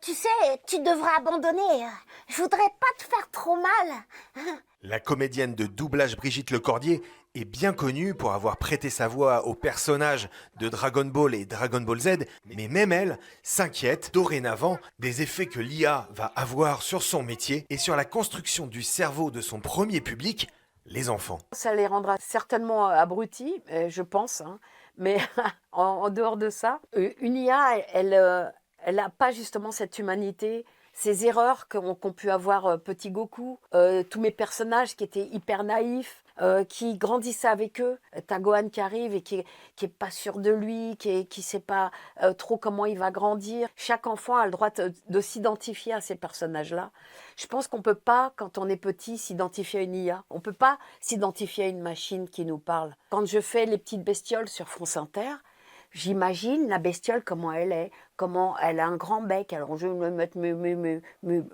Tu sais, tu devrais abandonner. Je voudrais pas te faire trop mal. La comédienne de doublage Brigitte Lecordier est bien connue pour avoir prêté sa voix aux personnages de Dragon Ball et Dragon Ball Z, mais même elle s'inquiète dorénavant des effets que l'IA va avoir sur son métier et sur la construction du cerveau de son premier public, les enfants. Ça les rendra certainement abrutis, je pense, hein. Mais en dehors de ça, une IA, elle n'a pas justement cette humanité, ces erreurs qu'ont pu avoir Petit Goku, tous mes personnages qui étaient hyper naïfs, qui grandissaient avec eux. T'as Gohan qui arrive et qui est pas sûr de lui, qui sait pas trop comment il va grandir. Chaque enfant a le droit de s'identifier à ces personnages-là. Je pense qu'on peut pas, quand on est petit, s'identifier à une IA. On peut pas s'identifier à une machine qui nous parle. Quand je fais les petites bestioles sur France Inter, j'imagine la bestiole, comment elle est, comment elle a un grand bec. Alors je vais me mettre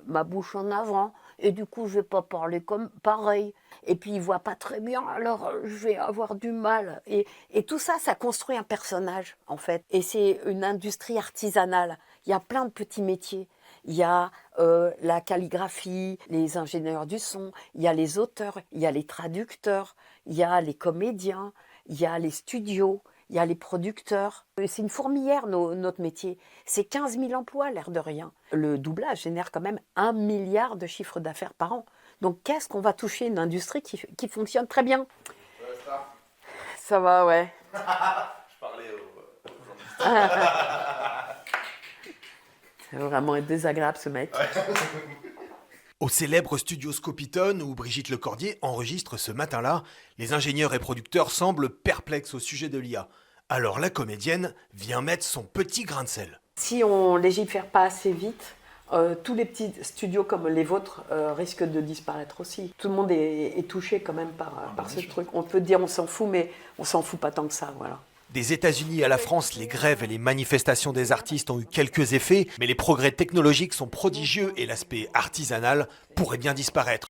ma bouche en avant et du coup je vais pas parler comme pareil. Et puis il voit pas très bien, alors je vais avoir du mal. Et tout ça, ça construit un personnage en fait. Et c'est une industrie artisanale. Il y a plein de petits métiers. Il y a la calligraphie, les ingénieurs du son, il y a les auteurs, il y a les traducteurs, il y a les comédiens, il y a les studios. Il y a les producteurs. C'est une fourmilière, notre métier. C'est 15 000 emplois, l'air de rien. Le doublage génère quand même 1 milliard de chiffre d'affaires par an. Donc, qu'est-ce qu'on va toucher? Une industrie qui fonctionne très bien. Ça va, ouais. Je parlais aux journalistes. C'est vraiment désagréable, ce mec. Au célèbre studio Scopitone, où Brigitte Lecordier enregistre ce matin-là, les ingénieurs et producteurs semblent perplexes au sujet de l'IA. Alors la comédienne vient mettre son petit grain de sel. Si on légifère pas assez vite, tous les petits studios comme les vôtres risquent de disparaître aussi. Tout le monde est touché quand même par ce truc. On peut dire on s'en fout, mais on s'en fout pas tant que ça, voilà. Des États-Unis à la France, les grèves et les manifestations des artistes ont eu quelques effets, mais les progrès technologiques sont prodigieux et l'aspect artisanal pourrait bien disparaître.